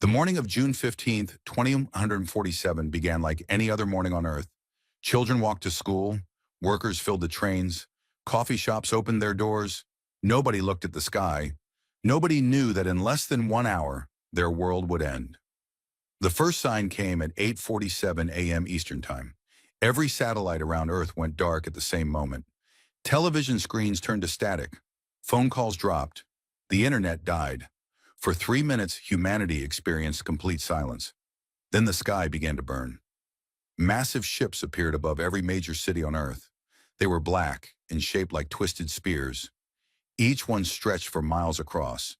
The morning of June 15th, 2047 began like any other morning on Earth. Children walked to school, workers filled the trains, coffee shops opened their doors. Nobody looked at the sky. Nobody knew that in less than 1 hour, their world would end. The first sign came at 8:47 a.m. Eastern Time. Every satellite around Earth went dark at the same moment. Television screens turned to static. Phone calls dropped. The internet died. For 3 minutes, humanity experienced complete silence. Then the sky began to burn. Massive ships appeared above every major city on Earth. They were black and shaped like twisted spears. Each one stretched for miles across.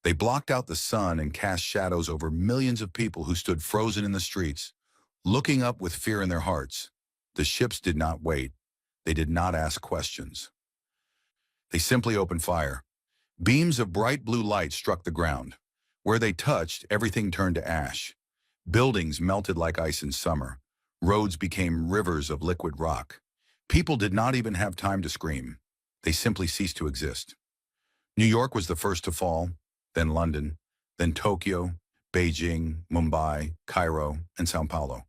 They blocked out the sun and cast shadows over millions of people who stood frozen in the streets, looking up with fear in their hearts. The ships did not wait. They did not ask questions. They simply opened fire. Beams of bright blue light struck the ground. Where they touched, everything turned to ash. Buildings melted like ice in summer. Roads became rivers of liquid rock. People did not even have time to scream. They simply ceased to exist. New York was the first to fall, then London, then Tokyo, Beijing, Mumbai, Cairo, and Sao Paulo.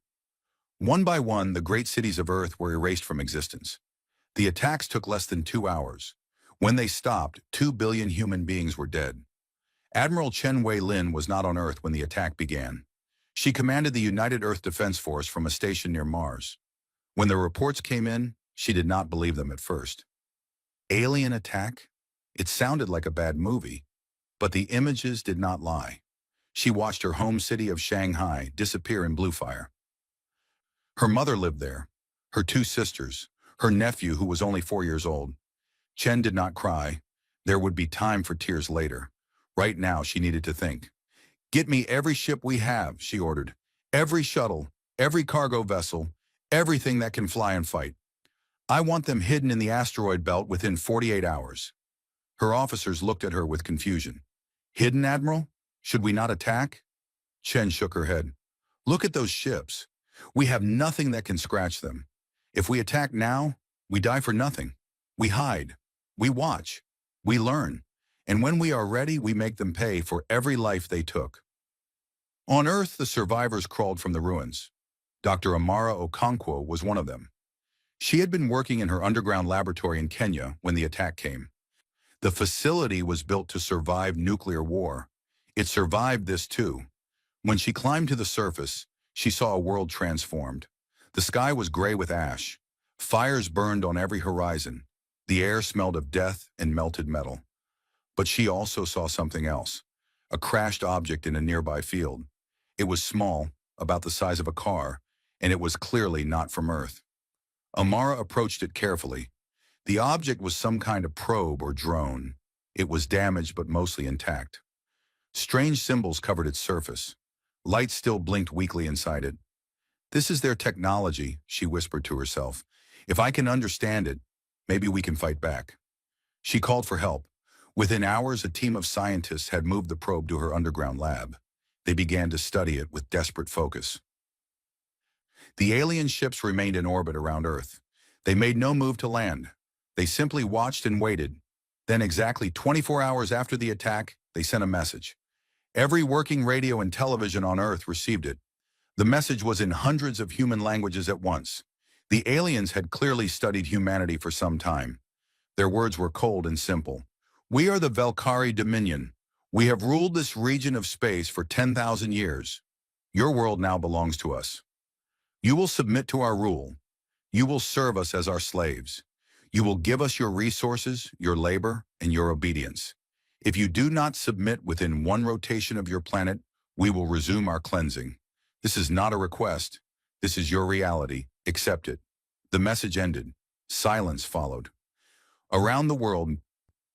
One by one, the great cities of Earth were erased from existence. The attacks took less than 2 hours. When they stopped, 2 billion human beings were dead. Admiral Chen Wei-lin was not on Earth when the attack began. She commanded the United Earth Defense Force from a station near Mars. When the reports came in, she did not believe them at first. Alien attack? It sounded like a bad movie, but the images did not lie. She watched her home city of Shanghai disappear in blue fire. Her mother lived there, her 2 sisters, her nephew who was only 4 years old. Chen did not cry. There would be time for tears later. Right now, she needed to think. "Get me every ship we have," she ordered. "Every shuttle, every cargo vessel, everything that can fly and fight. I want them hidden in the asteroid belt within 48 hours. Her officers looked at her with confusion. "Hidden, Admiral? Should we not attack?" Chen shook her head. "Look at those ships. We have nothing that can scratch them. If we attack now, we die for nothing. We hide. We watch. We learn. And when we are ready, we make them pay for every life they took." On Earth, the survivors crawled from the ruins. Dr. Amara Okonkwo was one of them. She had been working in her underground laboratory in Kenya when the attack came. The facility was built to survive nuclear war. It survived this too. When she climbed to the surface, she saw a world transformed. The sky was gray with ash. Fires burned on every horizon. The air smelled of death and melted metal. But she also saw something else, a crashed object in a nearby field. It was small, about the size of a car, and it was clearly not from Earth. Amara approached it carefully. The object was some kind of probe or drone. It was damaged but mostly intact. Strange symbols covered its surface. Light still blinked weakly inside it. "This is their technology," she whispered to herself. "If I can understand it, maybe we can fight back." She called for help. Within hours, a team of scientists had moved the probe to her underground lab. They began to study it with desperate focus. The alien ships remained in orbit around Earth. They made no move to land. They simply watched and waited. Then, exactly 24 hours after the attack, they sent a message. Every working radio and television on Earth received it. The message was in hundreds of human languages at once. The aliens had clearly studied humanity for some time. Their words were cold and simple. "We are the Velcari Dominion. We have ruled this region of space for 10,000 years. Your world now belongs to us. You will submit to our rule. You will serve us as our slaves. You will give us your resources, your labor, and your obedience. If you do not submit within 1 rotation of your planet, we will resume our cleansing. This is not a request. This is your reality. Accept it." The message ended. Silence followed. Around the world,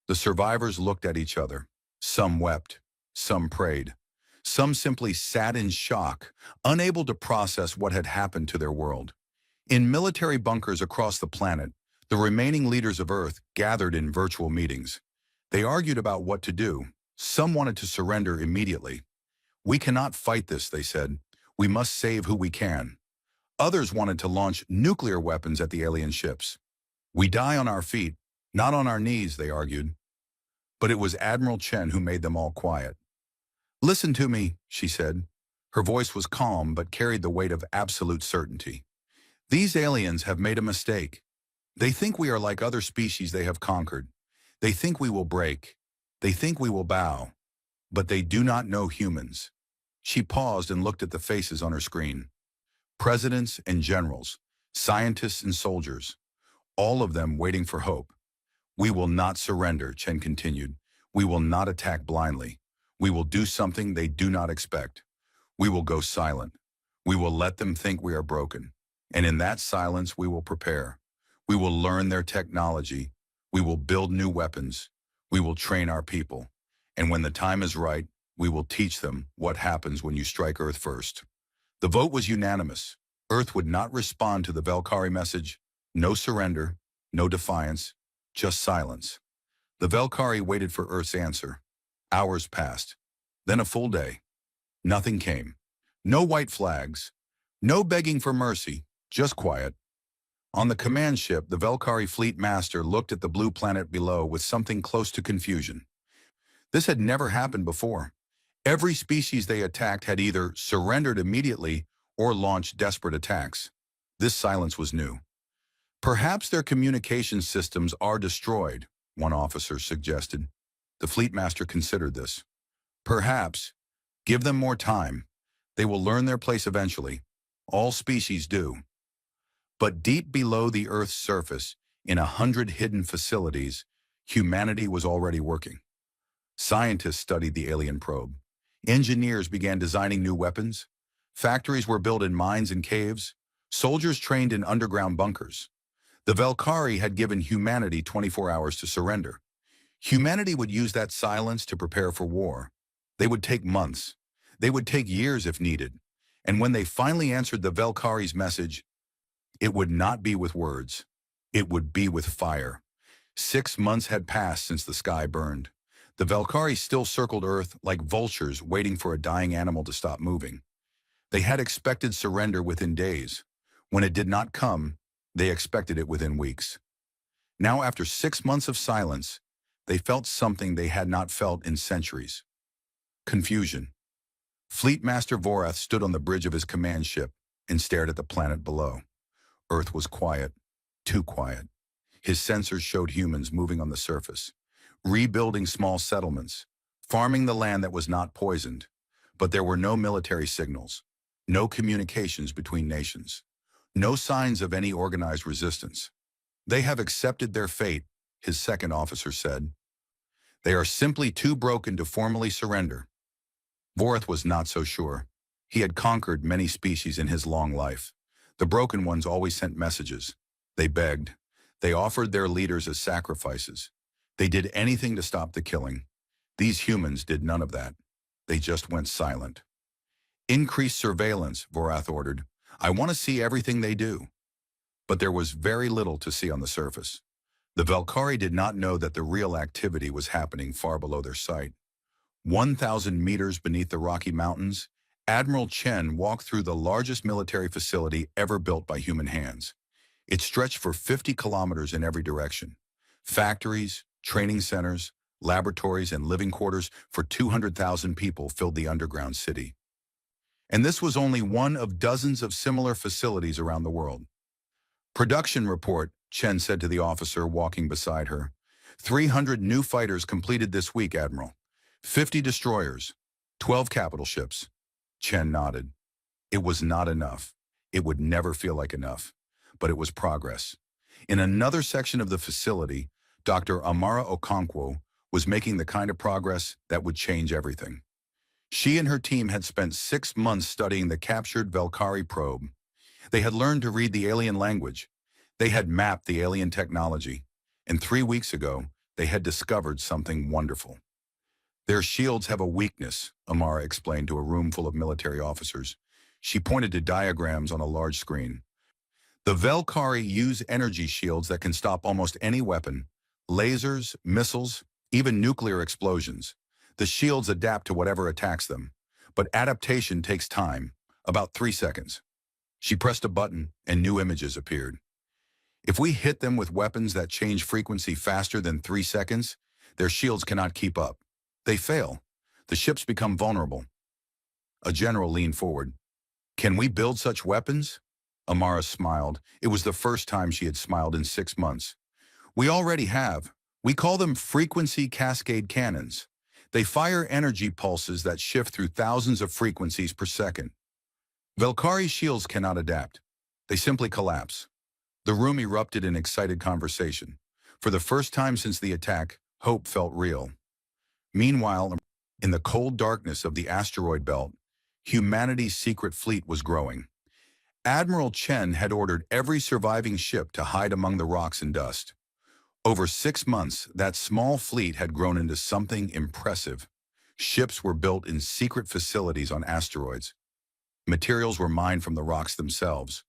the survivors looked at each other. Some wept. Some prayed. Some simply sat in shock, unable to process what had happened to their world. In military bunkers across the planet, the remaining leaders of Earth gathered in virtual meetings. They argued about what to do. Some wanted to surrender immediately. "We cannot fight this," they said. "We must save who we can." Others wanted to launch nuclear weapons at the alien ships. "We die on our feet, not on our knees," they argued. But it was Admiral Chen who made them all quiet. Listen to me, she said. Her voice was calm but carried the weight of absolute certainty. These aliens have made a mistake. They think we are like other species they have conquered. They think we will break. They think we will bow. But they do not know humans. She paused and looked at the faces on her screen. Presidents and generals, scientists and soldiers, all of them waiting for hope. We will not surrender, Chen continued. We will not attack blindly. We will do something they do not expect. We will go silent. We will let them think we are broken. And in that silence, we will prepare. We will learn their technology. We will build new weapons. We will train our people. And when the time is right, we will teach them what happens when you strike Earth first. The vote was unanimous. Earth would not respond to the Velcari message. No surrender, no defiance, just silence. The Velcari waited for Earth's answer. Hours passed. Then a full day. Nothing came. No white flags. No begging for mercy. Just quiet. On the command ship, the Velcari fleet master looked at the blue planet below with something close to confusion. This had never happened before. Every species they attacked had either surrendered immediately or launched desperate attacks. This silence was new. Perhaps their communication systems are destroyed, one officer suggested. The fleet master considered this. Perhaps. Give them more time. They will learn their place eventually. All species do. But deep below the Earth's surface, in 100 hidden facilities, humanity was already working. Scientists studied the alien probe. Engineers began designing new weapons. Factories were built in mines and caves. Soldiers trained in underground bunkers. The Velcari had given humanity 24 hours to surrender. Humanity would use that silence to prepare for war. They would take months. They would take years if needed. And when they finally answered the Velcari's message, it would not be with words. It would be with fire. 6 months had passed since the sky burned. The Velcari still circled Earth like vultures waiting for a dying animal to stop moving. They had expected surrender within days. When it did not come, they expected it within weeks. Now, after 6 months of silence, they felt something they had not felt in centuries. Confusion. Fleet Master Vorath stood on the bridge of his command ship and stared at the planet below. Earth was quiet, too quiet. His sensors showed humans moving on the surface, rebuilding small settlements, farming the land that was not poisoned. But there were no military signals, no communications between nations, no signs of any organized resistance. They have accepted their fate, his second officer said. They are simply too broken to formally surrender. Vorath was not so sure. He had conquered many species in his long life. The broken ones always sent messages. They begged. They offered their leaders as sacrifices. They did anything to stop the killing. These humans did none of that. They just went silent. Increase surveillance, Vorath ordered. I want to see everything they do. But there was very little to see on the surface. The Velcari did not know that the real activity was happening far below their sight. 1,000 meters beneath the Rocky Mountains, Admiral Chen walked through the largest military facility ever built by human hands. It stretched for 50 kilometers in every direction. Factories, training centers, laboratories, and living quarters for 200,000 people filled the underground city. And this was only one of dozens of similar facilities around the world. Production report, Chen said to the officer walking beside her. 300 new fighters completed this week, Admiral. 50 destroyers, 12 capital ships. Chen nodded. It was not enough. It would never feel like enough. But it was progress. In another section of the facility, Dr. Amara Okonkwo was making the kind of progress that would change everything. She and her team had spent 6 months studying the captured Velcari probe. They had learned to read the alien language. They had mapped the alien technology. And 3 weeks ago, they had discovered something wonderful. Their shields have a weakness, Amara explained to a room full of military officers. She pointed to diagrams on a large screen. The Velcari use energy shields that can stop almost any weapon, lasers, missiles, even nuclear explosions. The shields adapt to whatever attacks them. But adaptation takes time, about 3 seconds. She pressed a button and new images appeared. If we hit them with weapons that change frequency faster than 3 seconds, their shields cannot keep up. They fail. The ships become vulnerable. A general leaned forward. Can we build such weapons? Amara smiled. It was the first time she had smiled in 6 months. We already have. We call them frequency cascade cannons. They fire energy pulses that shift through thousands of frequencies per second. Velcari shields cannot adapt. They simply collapse. The room erupted in excited conversation. For the first time since the attack, hope felt real. Meanwhile, in the cold darkness of the asteroid belt, humanity's secret fleet was growing. Admiral Chen had ordered every surviving ship to hide among the rocks and dust. Over 6 months, that small fleet had grown into something impressive. Ships were built in secret facilities on asteroids. Materials were mined from the rocks themselves.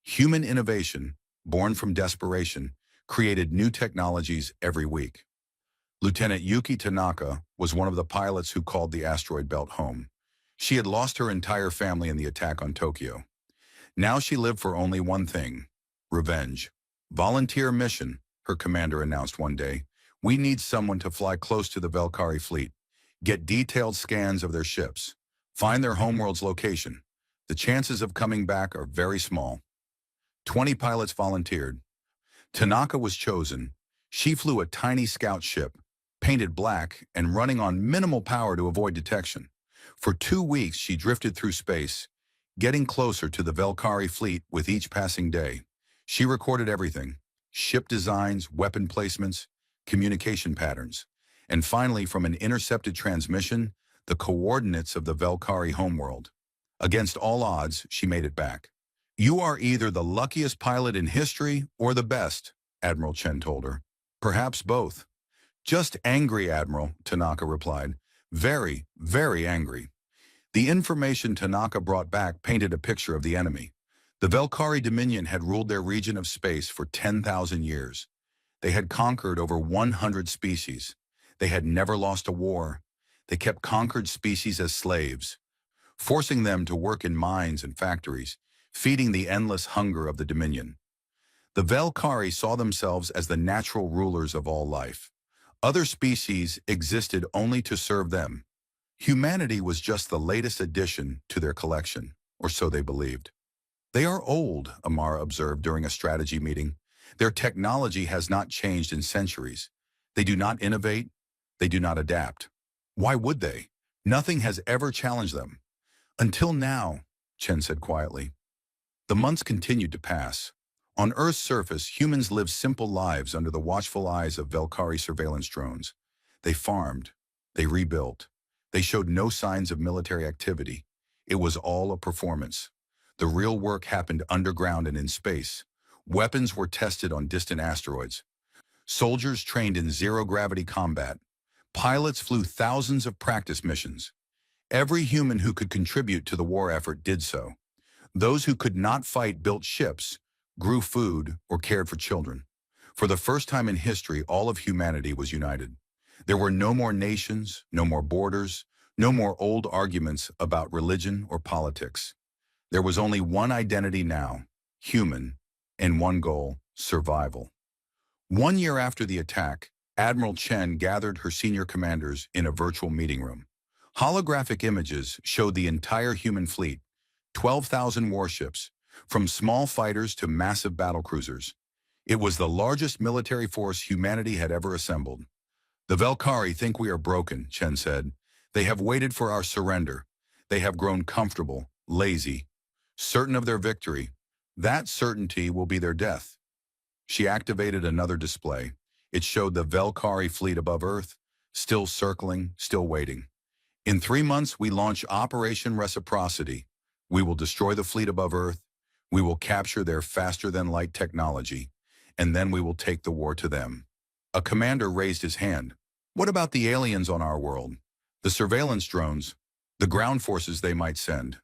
Human innovation, born from desperation, created new technologies every week. Lieutenant Yuki Tanaka was one of the pilots who called the asteroid belt home. She had lost her entire family in the attack on Tokyo. Now she lived for only one thing: revenge. Volunteer mission, her commander announced one day. We need someone to fly close to the Velcari fleet. Get detailed scans of their ships. Find their homeworld's location. The chances of coming back are very small. 20 pilots volunteered. Tanaka was chosen. She flew a tiny scout ship, painted black and running on minimal power to avoid detection. For 2 weeks, she drifted through space, getting closer to the Velcari fleet with each passing day. She recorded everything: ship designs, weapon placements, communication patterns, and finally, from an intercepted transmission, the coordinates of the Velcari homeworld. Against all odds, she made it back. You are either the luckiest pilot in history or the best, Admiral Chen told her. Perhaps both. Just angry, Admiral, Tanaka replied. Very, very angry. The information Tanaka brought back painted a picture of the enemy. The Velcari Dominion had ruled their region of space for 10,000 years. They had conquered over 100 species. They had never lost a war. They kept conquered species as slaves, forcing them to work in mines and factories, feeding the endless hunger of the Dominion. The Velcari saw themselves as the natural rulers of all life. Other species existed only to serve them. Humanity was just the latest addition to their collection, or so they believed. They are old, Amara observed during a strategy meeting. Their technology has not changed in centuries. They do not innovate. They do not adapt. Why would they? Nothing has ever challenged them. Until now, Chen said quietly. The months continued to pass. On Earth's surface, humans lived simple lives under the watchful eyes of Velcari surveillance drones. They farmed. They rebuilt. They showed no signs of military activity. It was all a performance. The real work happened underground and in space. Weapons were tested on distant asteroids. Soldiers trained in zero-gravity combat. Pilots flew thousands of practice missions. Every human who could contribute to the war effort did so. Those who could not fight built ships, grew food, or cared for children. For the first time in history, all of humanity was united. There were no more nations, no more borders, no more old arguments about religion or politics. There was only one identity now, human, and one goal, survival. 1 year after the attack, Admiral Chen gathered her senior commanders in a virtual meeting room. Holographic images showed the entire human fleet, 12,000 warships, from small fighters to massive battlecruisers. It was the largest military force humanity had ever assembled. The Velcari think we are broken, Chen said. They have waited for our surrender. They have grown comfortable, lazy, certain of their victory. That certainty will be their death. She activated another display. It showed the Velcari fleet above Earth, still circling, still waiting. In 3 months, we launch Operation Reciprocity. We will destroy the fleet above Earth. We will capture their faster-than-light technology, and then we will take the war to them. A commander raised his hand. What about the aliens on our world? The surveillance drones, the ground forces they might send.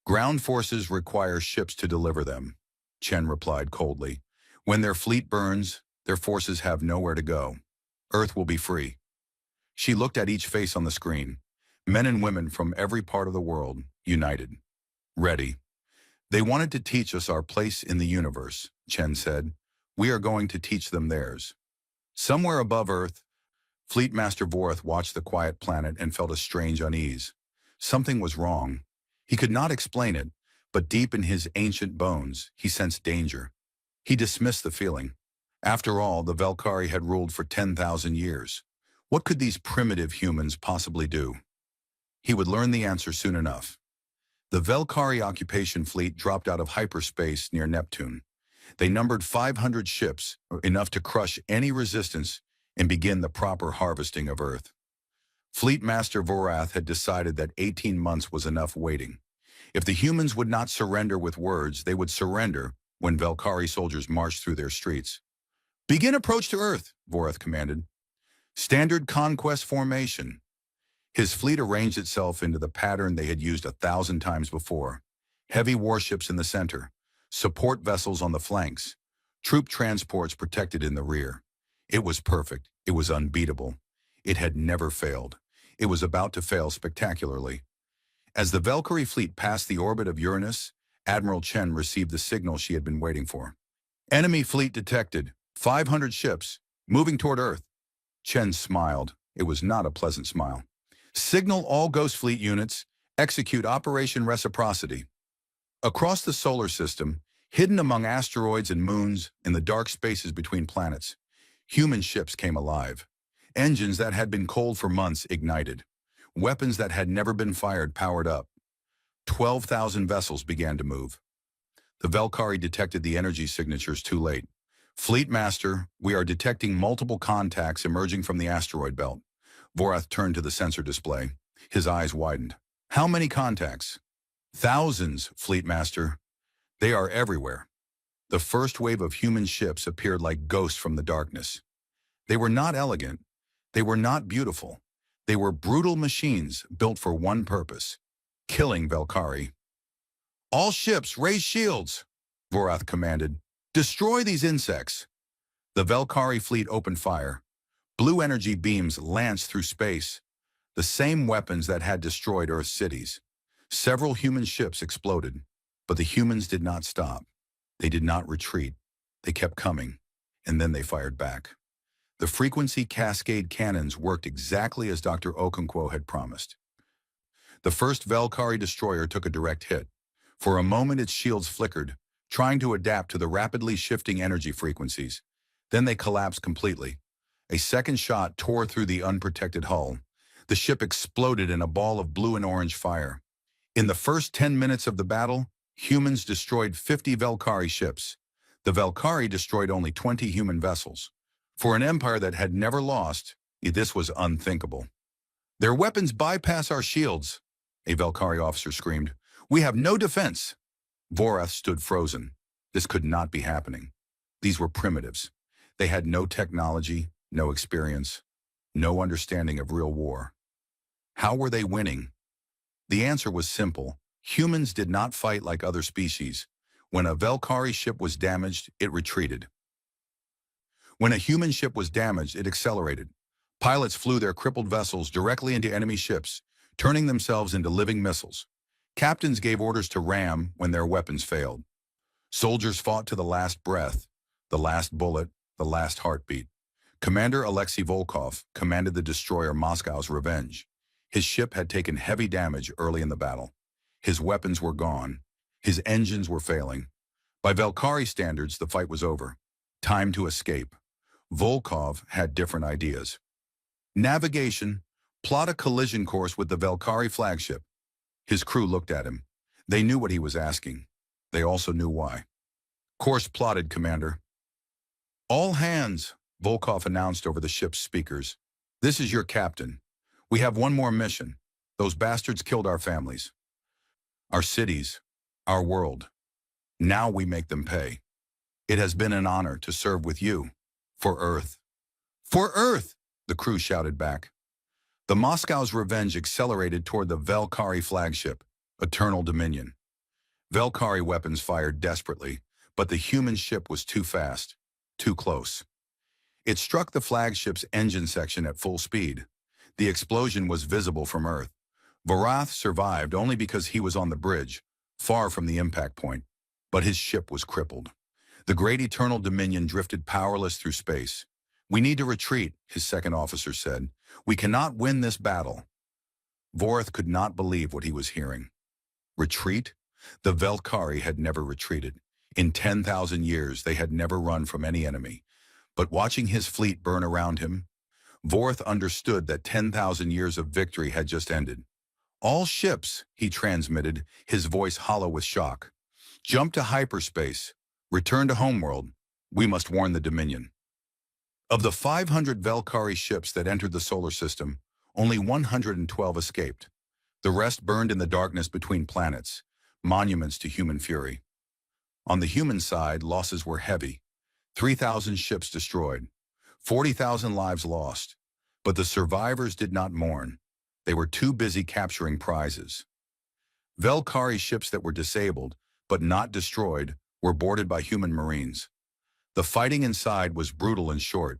Ground forces require ships to deliver them, Chen replied coldly. When their fleet burns, their forces have nowhere to go. Earth will be free. She looked at each face on the screen. Men and women from every part of the world, united. Ready. They wanted to teach us our place in the universe, Chen said. We are going to teach them theirs. Somewhere above Earth, Fleet Master Vorath watched the quiet planet and felt a strange unease. Something was wrong. He could not explain it, but deep in his ancient bones, he sensed danger. He dismissed the feeling. After all, the Velcari had ruled for 10,000 years. What could these primitive humans possibly do? He would learn the answer soon enough. The Velcari occupation fleet dropped out of hyperspace near Neptune. They numbered 500 ships, enough to crush any resistance and begin the proper harvesting of Earth. Fleet Master Vorath had decided that 18 months was enough waiting. If the humans would not surrender with words, they would surrender when Velcari soldiers marched through their streets. "Begin approach to Earth," Vorath commanded. Standard conquest formation. His fleet arranged itself into the pattern they had used 1,000 times before. Heavy warships in the center, support vessels on the flanks, troop transports protected in the rear. It was perfect. It was unbeatable. It had never failed. It was about to fail spectacularly. As the Velcari fleet passed the orbit of Uranus, Admiral Chen received the signal she had been waiting for. Enemy fleet detected. 500 ships, moving toward Earth. Chen smiled. It was not a pleasant smile. Signal all Ghost Fleet units, execute Operation Reciprocity. Across the solar system, hidden among asteroids and moons in the dark spaces between planets, human ships came alive. Engines that had been cold for months ignited. Weapons that had never been fired powered up. 12,000 vessels began to move. The Velcari detected the energy signatures too late. "Fleet Master, we are detecting multiple contacts emerging from the asteroid belt." Vorath turned to the sensor display. His eyes widened. "How many contacts?" "Thousands, Fleet Master. They are everywhere." The first wave of human ships appeared like ghosts from the darkness. They were not elegant. They were not beautiful. They were brutal machines built for one purpose: killing Velcari. "All ships, raise shields," Vorath commanded. "Destroy these insects." The Velcari fleet opened fire. Blue energy beams lanced through space, the same weapons that had destroyed Earth's cities. Several human ships exploded, but the humans did not stop. They did not retreat. They kept coming, and then they fired back. The frequency cascade cannons worked exactly as Dr. Okonkwo had promised. The first Velcari destroyer took a direct hit. For a moment its shields flickered, trying to adapt to the rapidly shifting energy frequencies. Then they collapsed completely. A second shot tore through the unprotected hull. The ship exploded in a ball of blue and orange fire. In the first 10 minutes of the battle, humans destroyed 50 Velcari ships. The Velcari destroyed only 20 human vessels. For an empire that had never lost, this was unthinkable. "Their weapons bypass our shields," a Velcari officer screamed. "We have no defense." Vorath stood frozen. This could not be happening. These were primitives. They had no technology, no experience, no understanding of real war. How were they winning? The answer was simple. Humans did not fight like other species. When a Velcari ship was damaged, it retreated. When a human ship was damaged, it accelerated. Pilots flew their crippled vessels directly into enemy ships, turning themselves into living missiles. Captains gave orders to ram when their weapons failed. Soldiers fought to the last breath, the last bullet, the last heartbeat. Commander Alexei Volkov commanded the destroyer Moscow's Revenge. His ship had taken heavy damage early in the battle. His weapons were gone. His engines were failing. By Velcari standards, the fight was over. Time to escape. Volkov had different ideas. Navigation, plot a collision course with the Velcari flagship. His crew looked at him. They knew what he was asking. They also knew why. "Course plotted, Commander." "All hands," Volkov announced over the ship's speakers. "This is your captain. We have one more mission. Those bastards killed our families, our cities, our world. Now we make them pay. It has been an honor to serve with you. For Earth." "For Earth!" the crew shouted back. The Moscow's Revenge accelerated toward the Velcari flagship, Eternal Dominion. Velcari weapons fired desperately, but the human ship was too fast, too close. It struck the flagship's engine section at full speed. The explosion was visible from Earth. Vorath survived only because he was on the bridge, far from the impact point, but his ship was crippled. The great Eternal Dominion drifted powerless through space. We need to retreat, his second officer said. We cannot win this battle. Vorth could not believe what he was hearing. Retreat? The Velcari had never retreated. In 10,000 years, they had never run from any enemy. But watching his fleet burn around him, Vorth understood that 10,000 years of victory had just ended. All ships, he transmitted, his voice hollow with shock. Jump to hyperspace. Return to homeworld. We must warn the Dominion. Of the 500 Velcari ships that entered the solar system, only 112 escaped. The rest burned in the darkness between planets, monuments to human fury. On the human side, losses were heavy. 3,000 ships destroyed, 40,000 lives lost. But the survivors did not mourn. They were too busy capturing prizes. Velcari ships that were disabled, but not destroyed, were boarded by human marines. The fighting inside was brutal and short.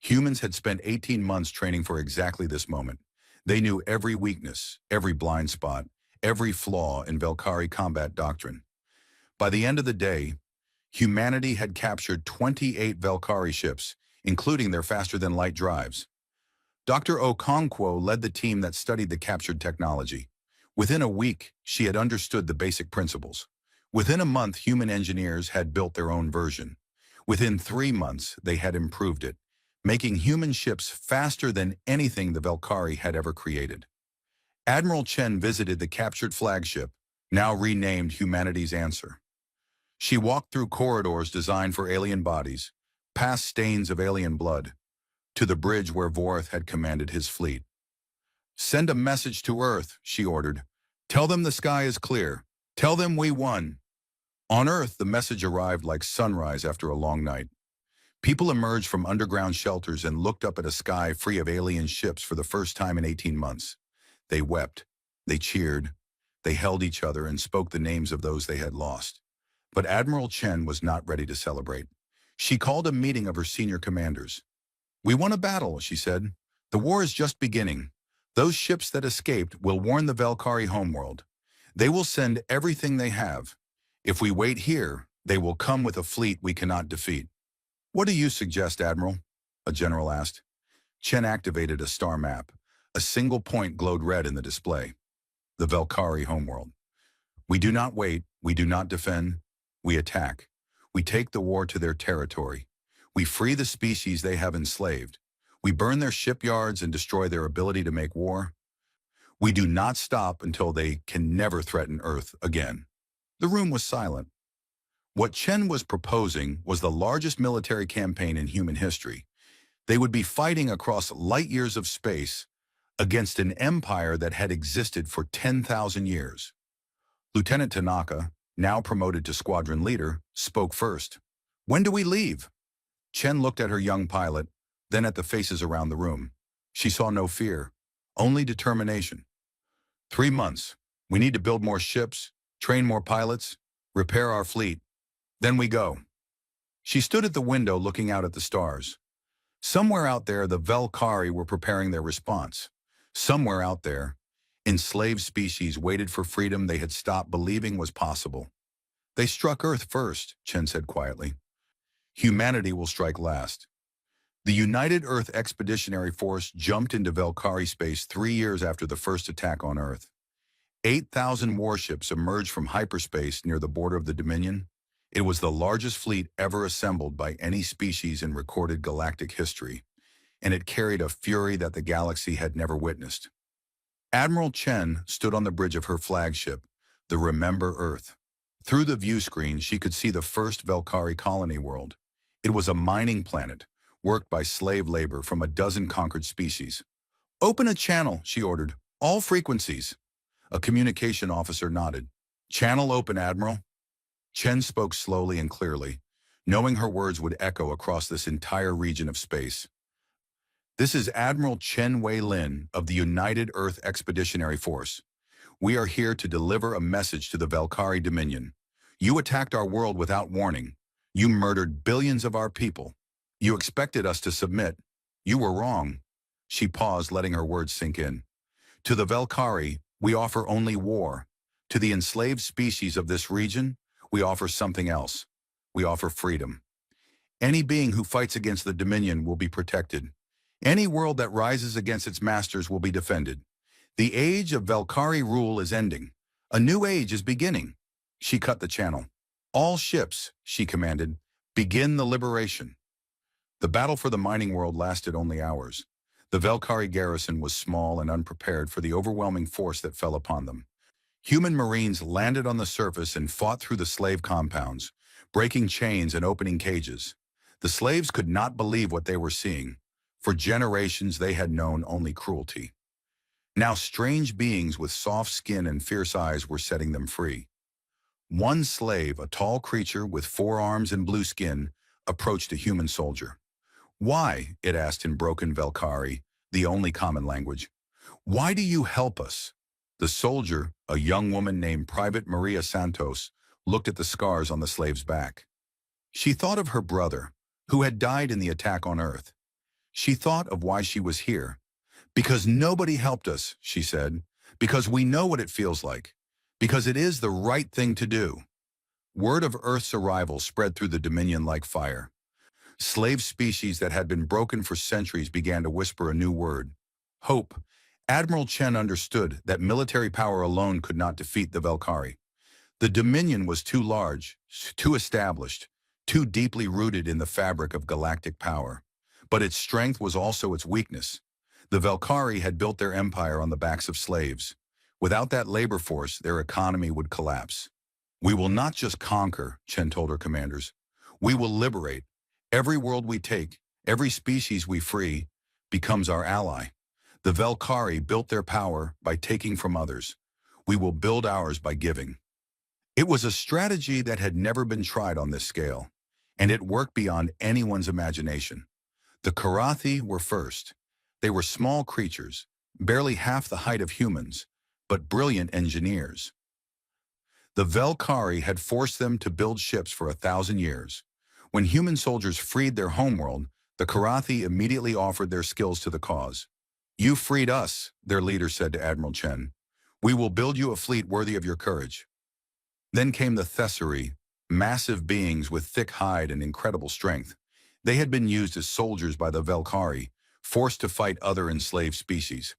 Humans had spent 18 months training for exactly this moment. They knew every weakness, every blind spot, every flaw in Velcari combat doctrine. By the end of the day, humanity had captured 28 Velcari ships, including their faster-than-light drives. Dr. Okonkwo led the team that studied the captured technology. Within a week, she had understood the basic principles. Within a month, human engineers had built their own version. Within 3 months, they had improved it, making human ships faster than anything the Velcari had ever created. Admiral Chen visited the captured flagship, now renamed Humanity's Answer. She walked through corridors designed for alien bodies, past stains of alien blood, to the bridge where Vorth had commanded his fleet. Send a message to Earth, she ordered. Tell them the sky is clear. Tell them we won. On Earth, the message arrived like sunrise after a long night. People emerged from underground shelters and looked up at a sky free of alien ships for the first time in 18 months. They wept, they cheered, they held each other and spoke the names of those they had lost. But Admiral Chen was not ready to celebrate. She called a meeting of her senior commanders. We won a battle, she said. The war is just beginning. Those ships that escaped will warn the Velcari homeworld. They will send everything they have. If we wait here, they will come with a fleet we cannot defeat. What do you suggest, Admiral? A general asked. Chen activated a star map. A single point glowed red in the display. The Velcari homeworld. We do not wait. We do not defend. We attack. We take the war to their territory. We free the species they have enslaved. We burn their shipyards and destroy their ability to make war. We do not stop until they can never threaten Earth again. The room was silent. What Chen was proposing was the largest military campaign in human history. They would be fighting across light years of space against an empire that had existed for 10,000 years. Lieutenant Tanaka, now promoted to squadron leader, spoke first. When do we leave? Chen looked at her young pilot, then at the faces around the room. She saw no fear, only determination. 3 months. We need to build more ships, train more pilots, repair our fleet. Then we go. She stood at the window looking out at the stars. Somewhere out there, the Velcari were preparing their response. Somewhere out there, enslaved species waited for freedom they had stopped believing was possible. They struck Earth first, Chen said quietly. Humanity will strike last. The United Earth Expeditionary Force jumped into Velcari space 3 years after the first attack on Earth. 8,000 warships emerged from hyperspace near the border of the Dominion. It was the largest fleet ever assembled by any species in recorded galactic history, and it carried a fury that the galaxy had never witnessed. Admiral Chen stood on the bridge of her flagship, the Remember Earth. Through the view screen, she could see the first Velcari colony world. It was a mining planet, worked by slave labor from a dozen conquered species. Open a channel, she ordered. All frequencies. A communication officer nodded. Channel open, Admiral. Chen spoke slowly and clearly, knowing her words would echo across this entire region of space. This is Admiral Chen Wei-Lin of the United Earth Expeditionary Force. We are here to deliver a message to the Velcari Dominion. You attacked our world without warning. You murdered billions of our people. You expected us to submit. You were wrong. She paused, letting her words sink in. To the Velcari, we offer only war. To the enslaved species of this region, we offer something else. We offer freedom. Any being who fights against the Dominion will be protected. Any world that rises against its masters will be defended. The age of Velcari rule is ending. A new age is beginning. She cut the channel. All ships, she commanded, begin the liberation. The battle for the mining world lasted only hours. The Velcari garrison was small and unprepared for the overwhelming force that fell upon them. Human Marines landed on the surface and fought through the slave compounds, breaking chains and opening cages. The slaves could not believe what they were seeing. For generations they had known only cruelty. Now strange beings with soft skin and fierce eyes were setting them free. One slave, a tall creature with 4 arms and blue skin, approached a human soldier. "Why?" it asked in broken Velcari, the only common language. "Why do you help us?" The soldier, a young woman named Private Maria Santos, looked at the scars on the slave's back. She thought of her brother, who had died in the attack on Earth. She thought of why she was here. "Because nobody helped us," she said. "Because we know what it feels like. Because it is the right thing to do." Word of Earth's arrival spread through the Dominion like fire. Slave species that had been broken for centuries began to whisper a new word: hope. Admiral Chen understood that military power alone could not defeat the Velcari. The Dominion was too large, too established, too deeply rooted in the fabric of galactic power. But its strength was also its weakness. The Velcari had built their empire on the backs of slaves. Without that labor force, their economy would collapse. "We will not just conquer," Chen told her commanders. "We will liberate. Every world we take, every species we free, becomes our ally. The Velcari built their power by taking from others. We will build ours by giving." It was a strategy that had never been tried on this scale, and it worked beyond anyone's imagination. The Karathi were first. They were small creatures, barely half the height of humans, but brilliant engineers. The Velcari had forced them to build ships for 1,000 years. When human soldiers freed their homeworld, the Karathi immediately offered their skills to the cause. "You freed us," their leader said to Admiral Chen. "We will build you a fleet worthy of your courage." Then came the Thessari, massive beings with thick hide and incredible strength. They had been used as soldiers by the Velcari, forced to fight other enslaved species.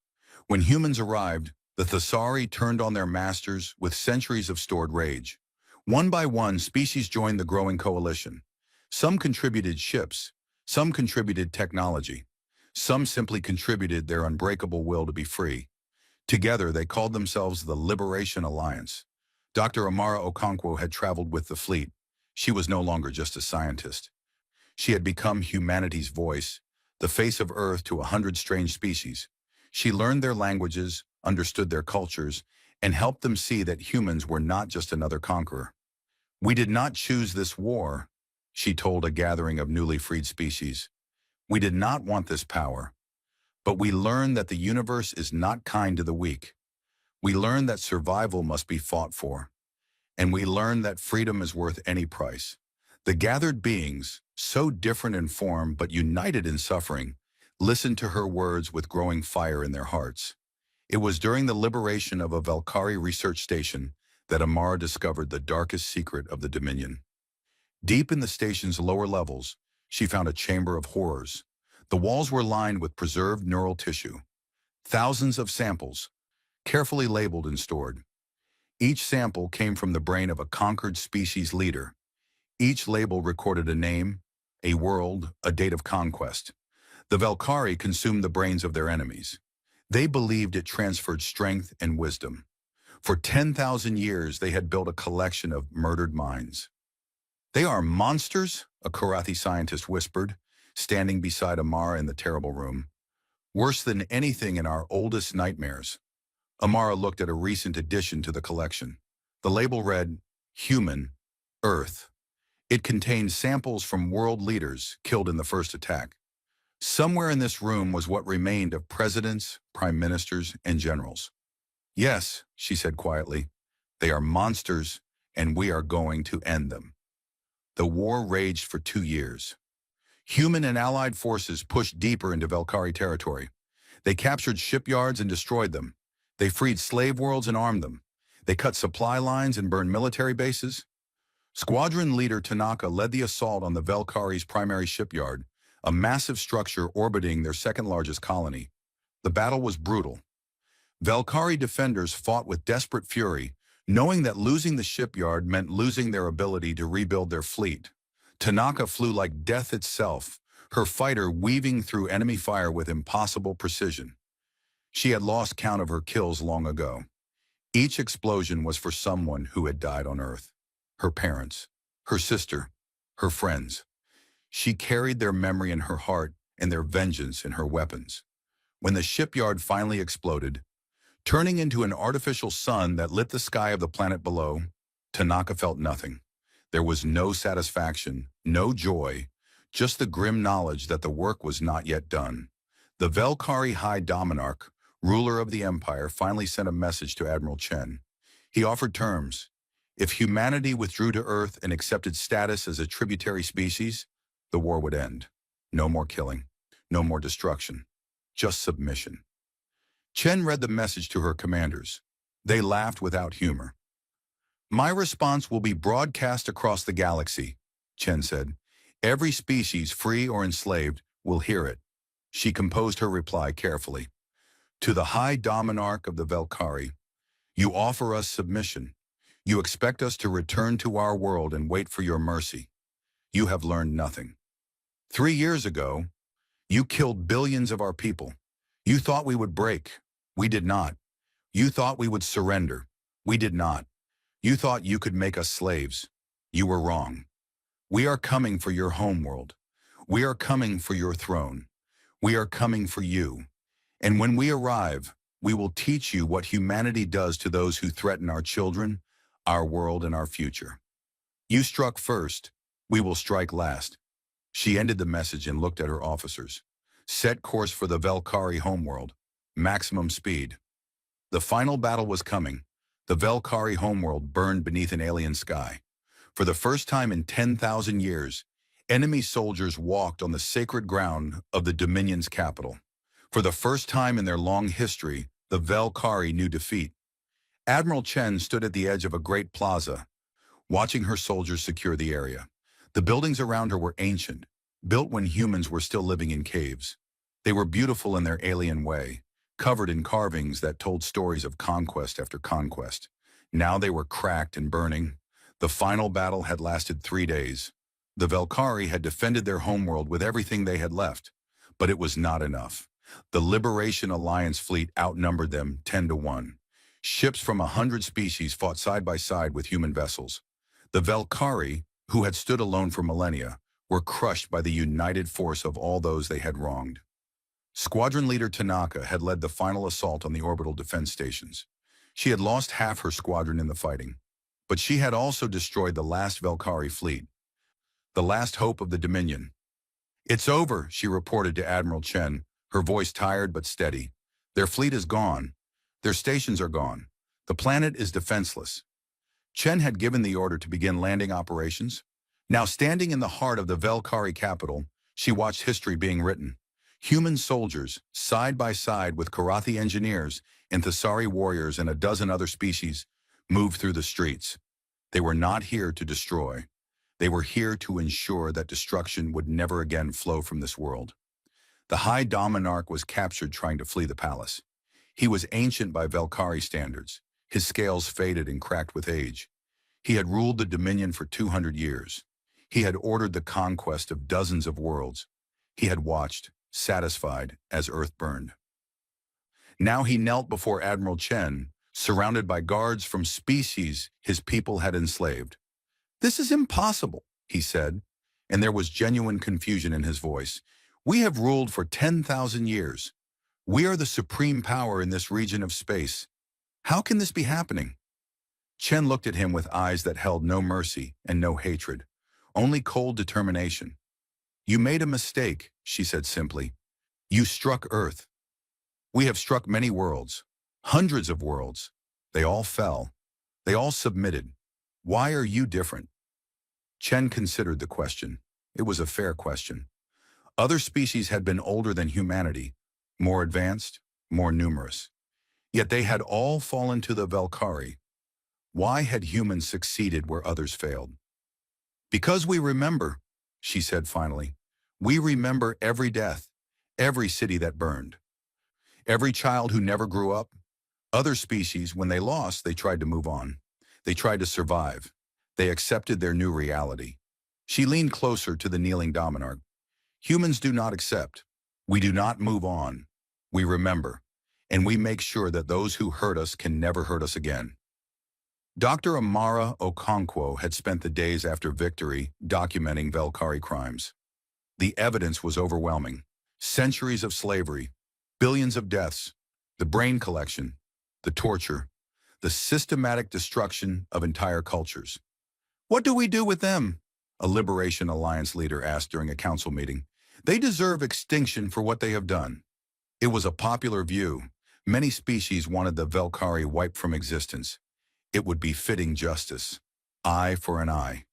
When humans arrived, the Thessari turned on their masters with centuries of stored rage. One by one, species joined the growing coalition. Some contributed ships, some contributed technology, some simply contributed their unbreakable will to be free. Together, they called themselves the Liberation Alliance. Dr. Amara Okonkwo had traveled with the fleet. She was no longer just a scientist. She had become humanity's voice, the face of Earth to 100 strange species. She learned their languages, understood their cultures, and helped them see that humans were not just another conqueror. "We did not choose this war," she told a gathering of newly freed species. "We did not want this power. But we learned that the universe is not kind to the weak. We learned that survival must be fought for. And we learned that freedom is worth any price." The gathered beings, so different in form but united in suffering, listened to her words with growing fire in their hearts. It was during the liberation of a Velcari research station that Amara discovered the darkest secret of the Dominion. Deep in the station's lower levels, she found a chamber of horrors. The walls were lined with preserved neural tissue. Thousands of samples, carefully labeled and stored. Each sample came from the brain of a conquered species leader. Each label recorded a name, a world, a date of conquest. The Velcari consumed the brains of their enemies. They believed it transferred strength and wisdom. For 10,000 years, they had built a collection of murdered minds. "They are monsters," a Karathi scientist whispered, standing beside Amara in the terrible room. "Worse than anything in our oldest nightmares." Amara looked at a recent addition to the collection. The label read, "Human, Earth." It contained samples from world leaders killed in the first attack. Somewhere in this room was what remained of presidents, prime ministers, and generals. "Yes," she said quietly, "they are monsters, and we are going to end them." The war raged for 2 years. Human and allied forces pushed deeper into Velcari territory. They captured shipyards and destroyed them. They freed slave worlds and armed them. They cut supply lines and burned military bases. Squadron leader Tanaka led the assault on the Velcari's primary shipyard, a massive structure orbiting their second-largest colony. The battle was brutal. Velcari defenders fought with desperate fury, knowing that losing the shipyard meant losing their ability to rebuild their fleet. Tanaka flew like death itself, her fighter weaving through enemy fire with impossible precision. She had lost count of her kills long ago. Each explosion was for someone who had died on Earth. Her parents, her sister, her friends. She carried their memory in her heart and their vengeance in her weapons. When the shipyard finally exploded, turning into an artificial sun that lit the sky of the planet below, Tanaka felt nothing. There was no satisfaction, no joy, just the grim knowledge that the work was not yet done. The Velcari High Dominarch, ruler of the Empire, finally sent a message to Admiral Chen. He offered terms. If humanity withdrew to Earth and accepted status as a tributary species, the war would end. No more killing, no more destruction, just submission. Chen read the message to her commanders. They laughed without humor. "My response will be broadcast across the galaxy," Chen said. "Every species, free or enslaved, will hear it." She composed her reply carefully. "To the High Dominarch of the Velcari, you offer us submission. You expect us to return to our world and wait for your mercy. You have learned nothing. 3 years ago, you killed billions of our people. You thought we would break. We did not. You thought we would surrender. We did not. You thought you could make us slaves. You were wrong. We are coming for your homeworld. We are coming for your throne. We are coming for you. And when we arrive, we will teach you what humanity does to those who threaten our children, our world, and our future. You struck first. We will strike last." She ended the message and looked at her officers. "Set course for the Velcari homeworld. Maximum speed." The final battle was coming. The Velcari homeworld burned beneath an alien sky. For the first time in 10,000 years, enemy soldiers walked on the sacred ground of the Dominion's capital. For the first time in their long history, the Velcari knew defeat. Admiral Chen stood at the edge of a great plaza, watching her soldiers secure the area. The buildings around her were ancient, built when humans were still living in caves. They were beautiful in their alien way, covered in carvings that told stories of conquest after conquest. Now they were cracked and burning. The final battle had lasted 3 days. The Velcari had defended their homeworld with everything they had left, but it was not enough. The Liberation Alliance fleet outnumbered them 10-1. Ships from 100 species fought side by side with human vessels. The Velcari, who had stood alone for millennia, were crushed by the united force of all those they had wronged. Squadron leader Tanaka had led the final assault on the orbital defense stations. She had lost half her squadron in the fighting, but she had also destroyed the last Velcari fleet, the last hope of the Dominion. "It's over," she reported to Admiral Chen, her voice tired but steady. "Their fleet is gone. Their stations are gone. The planet is defenseless." Chen had given the order to begin landing operations. Now standing in the heart of the Velcari capital, she watched history being written. Human soldiers, side by side with Karathi engineers and Thessari warriors and a dozen other species, moved through the streets. They were not here to destroy. They were here to ensure that destruction would never again flow from this world. The High Dominarch was captured trying to flee the palace. He was ancient by Velcari standards. His scales faded and cracked with age. He had ruled the Dominion for 200 years. He had ordered the conquest of dozens of worlds. He had watched, satisfied, as Earth burned. Now he knelt before Admiral Chen, surrounded by guards from species his people had enslaved. "This is impossible," he said, and there was genuine confusion in his voice. "We have ruled for 10,000 years. We are the supreme power in this region of space. How can this be happening?" Chen looked at him with eyes that held no mercy and no hatred, only cold determination. "You made a mistake," she said simply. "You struck Earth. We have struck many worlds, hundreds of worlds. They all fell. They all submitted. Why are you different?" Chen considered the question. It was a fair question. Other species had been older than humanity, more advanced, more numerous. Yet they had all fallen to the Velcari. Why had humans succeeded where others failed? Because we remember, she said finally. We remember every death, every city that burned, every child who never grew up. Other species, when they lost, they tried to move on. They tried to survive. They accepted their new reality. She leaned closer to the kneeling Dominarch. Humans do not accept. We do not move on. We remember. And we make sure that those who hurt us can never hurt us again. Dr. Amara Okonkwo had spent the days after victory documenting Velcari crimes. The evidence was overwhelming. Centuries of slavery, billions of deaths, the brain collection, the torture, the systematic destruction of entire cultures. What do we do with them? A Liberation Alliance leader asked during a council meeting. They deserve extinction for what they have done. It was a popular view. Many species wanted the Velcari wiped from existence. It would be fitting justice. Eye for an eye,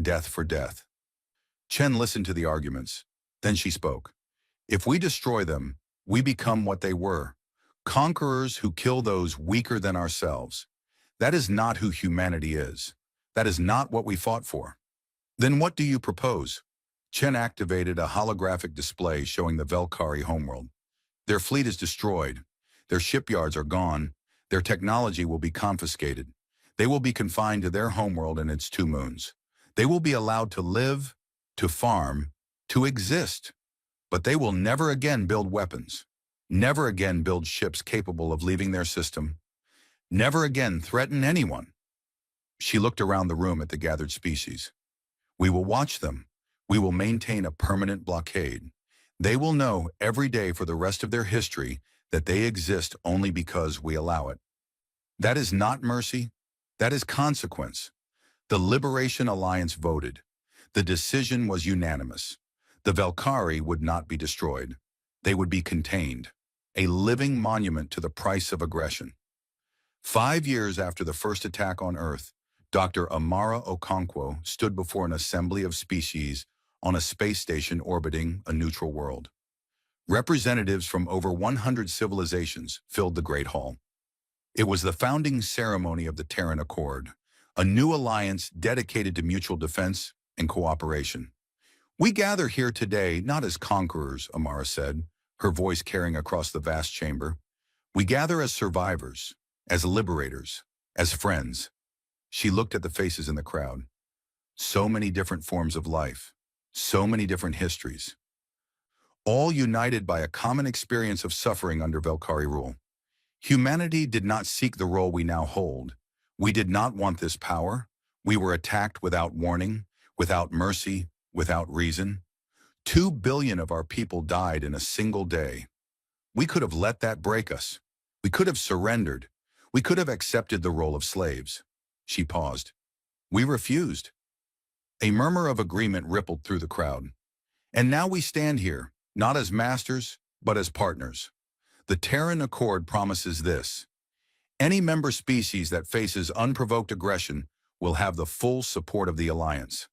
death for death. Chen listened to the arguments. Then she spoke. If we destroy them, we become what they were, conquerors who kill those weaker than ourselves. That is not who humanity is. That is not what we fought for. Then what do you propose? Chen activated a holographic display showing the Velcari homeworld. Their fleet is destroyed. Their shipyards are gone. Their technology will be confiscated. They will be confined to their homeworld and its 2 moons. They will be allowed to live, to farm, to exist. But they will never again build weapons. Never again build ships capable of leaving their system. Never again threaten anyone. She looked around the room at the gathered species. We will watch them. We will maintain a permanent blockade. They will know every day for the rest of their history that they exist only because we allow it. That is not mercy. That is consequence. The Liberation Alliance voted. The decision was unanimous. The Velcari would not be destroyed. They would be contained. A living monument to the price of aggression. 5 years after the first attack on Earth, Dr. Amara Okonkwo stood before an assembly of species on a space station orbiting a neutral world. Representatives from over 100 civilizations filled the Great Hall. It was the founding ceremony of the Terran Accord, a new alliance dedicated to mutual defense and cooperation. We gather here today not as conquerors, Amara said, her voice carrying across the vast chamber. We gather as survivors, as liberators, as friends. She looked at the faces in the crowd. So many different forms of life, so many different histories, all united by a common experience of suffering under Velcari rule. Humanity did not seek the role we now hold. We did not want this power. We were attacked without warning, without mercy, without reason. 2 billion of our people died in a single day. We could have let that break us. We could have surrendered. We could have accepted the role of slaves. She paused. We refused. A murmur of agreement rippled through the crowd. And now we stand here, not as masters, but as partners. The Terran Accord promises this. Any member species that faces unprovoked aggression will have the full support of the Alliance.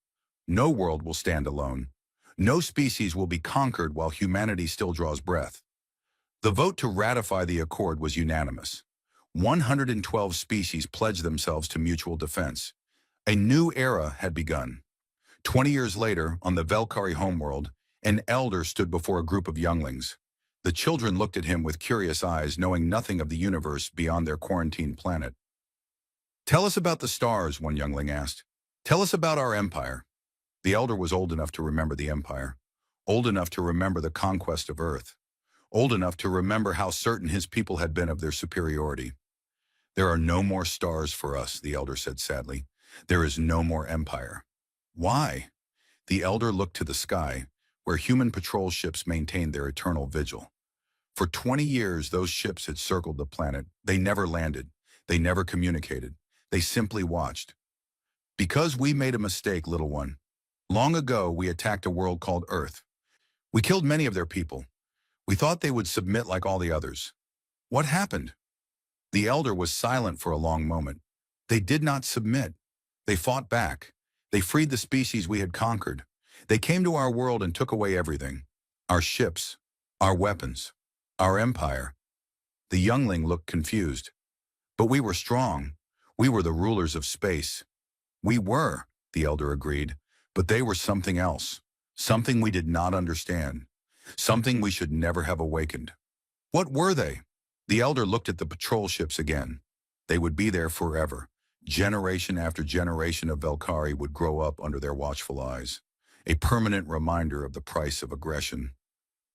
No world will stand alone. No species will be conquered while humanity still draws breath. The vote to ratify the Accord was unanimous. 112 species pledged themselves to mutual defense. A new era had begun. 20 years later, on the Velcari homeworld, an elder stood before a group of younglings. The children looked at him with curious eyes, knowing nothing of the universe beyond their quarantined planet. Tell us about the stars, one youngling asked. Tell us about our empire. The elder was old enough to remember the empire, old enough to remember the conquest of Earth, old enough to remember how certain his people had been of their superiority. There are no more stars for us, the elder said sadly. There is no more empire. Why? The elder looked to the sky, where human patrol ships maintained their eternal vigil. For 20 years, those ships had circled the planet. They never landed. They never communicated. They simply watched. Because we made a mistake, little one. Long ago, we attacked a world called Earth. We killed many of their people. We thought they would submit like all the others. What happened? The elder was silent for a long moment. They did not submit. They fought back. They freed the species we had conquered. They came to our world and took away everything. Our ships, our weapons, our empire. The youngling looked confused. But we were strong. We were the rulers of space. We were, the elder agreed. But they were something else, something we did not understand, something we should never have awakened. What were they? The elder looked at the patrol ships again. They would be there forever. Generation after generation of Velcari would grow up under their watchful eyes, a permanent reminder of the price of aggression.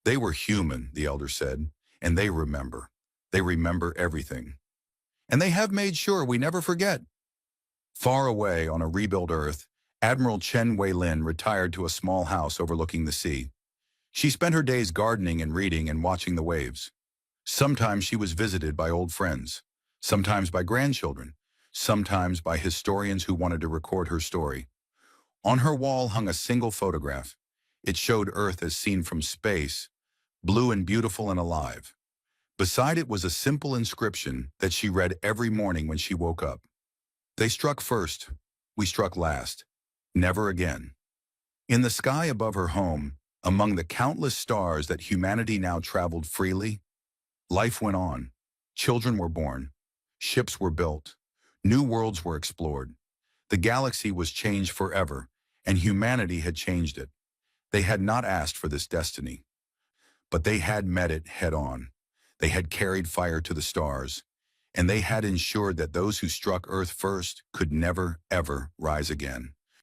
They were human, the elder said, and they remember. They remember everything. And they have made sure we never forget. Far away on a rebuilt Earth, Admiral Chen Wei-lin retired to a small house overlooking the sea. She spent her days gardening and reading and watching the waves. Sometimes she was visited by old friends, sometimes by grandchildren, sometimes by historians who wanted to record her story. On her wall hung a single photograph. It showed Earth as seen from space, blue and beautiful and alive. Beside it was a simple inscription that she read every morning when she woke up. They struck first, we struck last. Never again. In the sky above her home, among the countless stars that humanity now traveled freely, life went on. Children were born. Ships were built. New worlds were explored. The galaxy was changed forever, and humanity had changed it. They had not asked for this destiny, but they had met it head-on. They had carried fire to the stars, and they had ensured that those who struck Earth first could never, ever rise again.